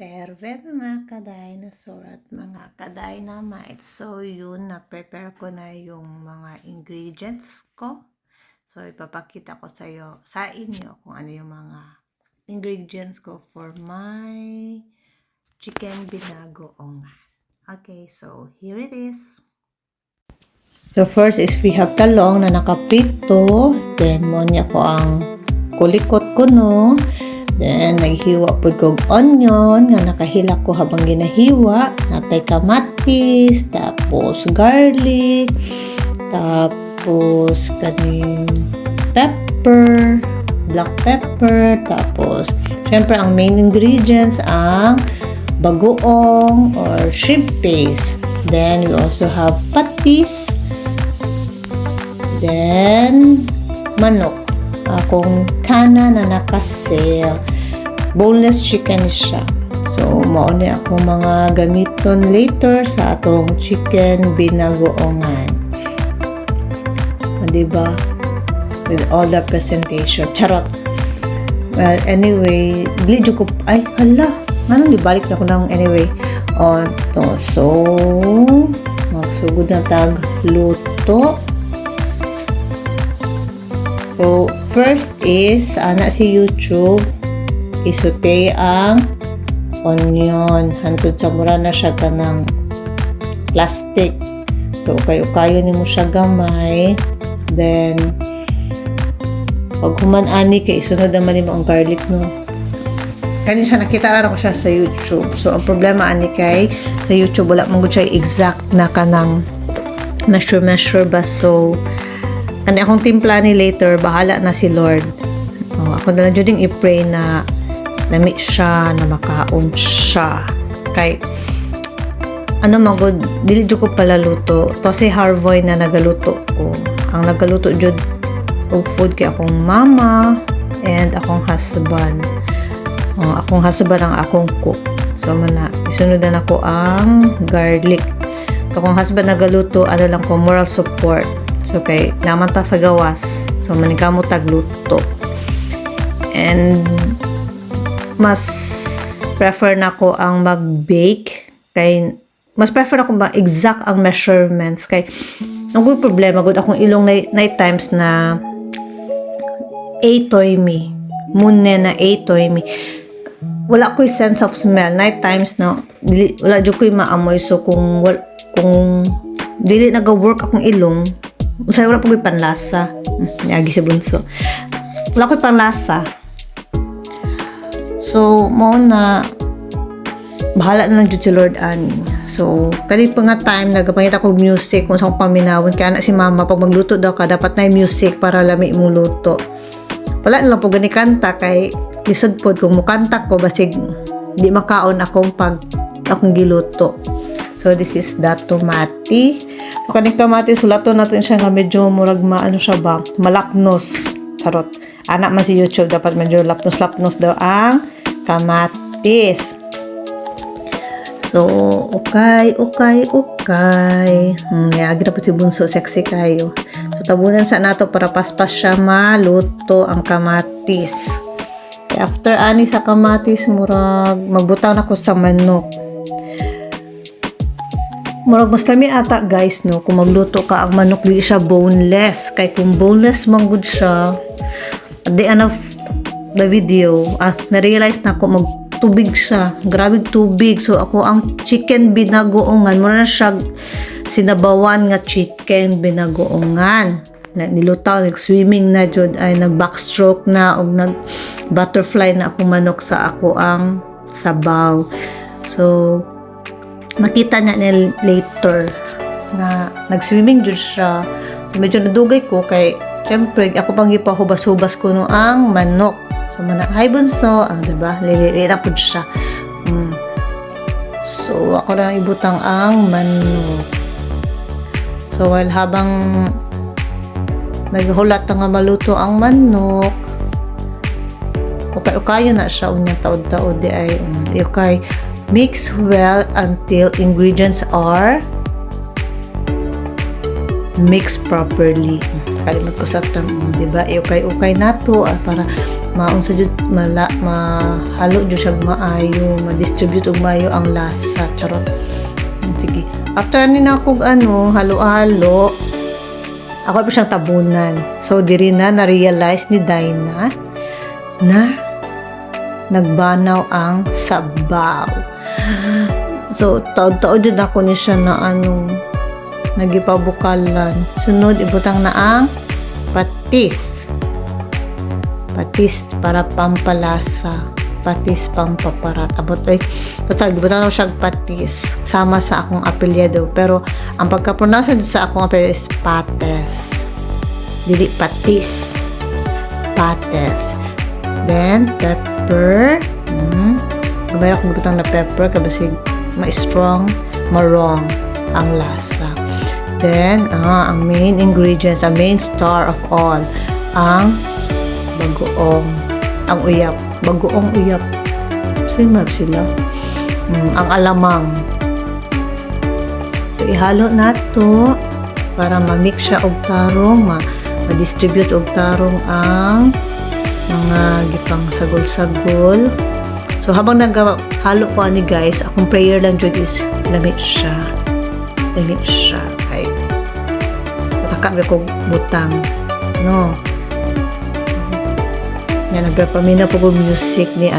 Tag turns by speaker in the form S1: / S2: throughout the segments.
S1: Terve mga ka-dinosaur at mga ka-dynamite. So, yun, na-prepare ko na yung mga ingredients ko. So, ipapakita ko sa inyo kung ano yung mga ingredients ko for my chicken binagoongan. Okay, so here it is. So, first is we have talong na nakaprito. Then, mo niya ko ang kulikot ko, no? Then, naghiwa po kong onion nga nakahila ko habang ginahiwa. Natay kamatis, tapos garlic, tapos kaning pepper, black pepper, tapos syempre ang main ingredients ang bagoong or shrimp paste. Then, we also have patis. Then, manok. Akong kana na nakasale. Boneless chicken siya. So, mauna akong mga gamiton later sa atong chicken binagoongan. Diba? With all the presentation. Charot! Well, anyway, dili ko, ay, hala! Anong libalik na ko lang anyway. So, magsugod na tag luto. So, first is, ana si YouTube, isute ang onion. Hantod sa mura na siya ka ng plastic. So, ukayo ni mo siya gamay. Then, pag human-ani kay isunod naman mo ang garlic, no? Kani siya, nakita na ako siya sa YouTube. So, ang problema ani kay sa YouTube, wala mong siya exact na kanang measure ba. So, ano akong timpla ni later, bahala na si Lord. Ako na lang dyan i-pray na nami siya, na makaon siya. Kay, ano magod, dili dyan ko pala luto. To si Harvoy na nagaluto ko. Ang nagaluto dyan og food kay akong mama and akong husband. Akong husband ang akong cook. So, isunod na ako ang garlic. So, akong husband nagaluto, ano lang ko, moral support. So, kay naman ta sa gawas. So, manigamo tagluto. And, mas prefer na ko ang mag-bake. Kay, mas prefer na ko exact ang measurements. Kay, ang good problema, good akong ilong night times na atoy me. Mune na atoy me. Wala ko'y sense of smell. Night times na, wala dyan ko'y maamoy. So, kung dili nag-work akong ilong, usay wala pong panlasa. Niyagi si Bunso. Wala ko panlasa. So, mo na bahala na lang dyan si Lord Ani. So, kani pa nga time, nagpangita ko music kung saan paminawin. Kaya na si Mama, pag magluto daw ka, dapat na music para lami mo luto. Wala na lang po gani kanta kay lisod po kung mukanta ko, basig di makaon akong giluto. So, this is the tomati. So, kaning tomati, sulato natin siya nga medyo murag ano siya ba? Malapnos. Charot. Anak man si YouTube, dapat medyo lapnos-lapnos daw ang kamatis. So, okay. Yagi na po si Bunso, sexy kayo. So, tabunan sa nato para paspas siya maluto ang kamatis. After ani sa kamatis, murag magbutaw na ko sa manok. Murag mas lami ata guys, no, kung magluto ka ang manok di siya boneless. Kay kung boneless manggod siya, at the end of the video, na-realize na ako magtubig siya. Grabe tubig. So ako ang chicken binagoongan, mura na siya sinabawan nga chicken binagoongan. Nilutaw, nag-swimming na dyan, ay nag-backstroke na, o nag-butterfly na ako manok sa ako ang sabaw. So, nakita niya niya later na nag-swimming dyan siya. So, medyo nadugay ko kay syempre ako pang ipahubas-hubas ko no ang manok. So, hi Bunso, diba? Lilira po siya. So, ako na ibutang ang manok. So, while habang naghulat nga maluto ang manok, ukayo na siya unyang taod-taod di ay okay. Mix well until ingredients are mixed properly. Kalimut ko sa term, diba? Ukay-ukay na to para maunsa jud mahalo jud siya maayo, ma-distribute og maayo ang lasa. Charot. Sige. After ni na kog halo-halo, ako pa siyang tabunan. So diri na-realize ni Dinah na nagbanaw ang sabaw. So taod-taod jud ako ni siya na nagipabukalan. Sunod ibutang na ang patis. Patis para pampalasa. Patis pampaparat. Abot ay butang na siya patis. Sama sa akong apelyido. Pero ang pagka-pronounce sa akong apelyido is pates. Dili patis. Pates. Then pepper. Kamay akong butang na pepper kabasig ma-strong, marong ang lasa. Then, ang main ingredients, ang main star of all, ang bagoong, ang uyap. Bagoong uyap. Sino sila? Ang alamang. So, ihalo na to para ma-mix siya og tarong, ma-distribute og tarong ang mga gipang sagol-sagol. So, habang naghalo ko ani guys, akong prayer lang dyan is lamit siya. Lamit siya. Ay, mataka ko butang. No? Yan, nagpapamina po ko music ni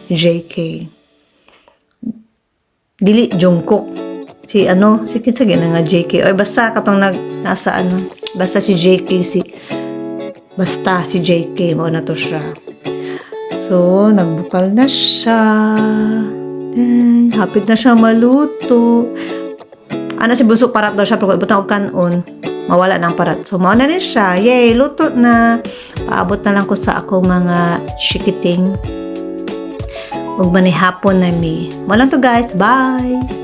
S1: JK. Dili, Jungkook. Si kinsa nga JK. Ay, basta katong nasa basta si JK, basta si JK, mo na to siya. So, nagbukal na siya. Then, hapit na siya maluto. Si Bunso parat daw siya, pero ibutang og kanon, mawala ng parat. So, mauna rin siya. Yay, luto na. Paabot na lang ko sa akong mga chikiting. Huwag manihapon na mi. Walang to guys. Bye!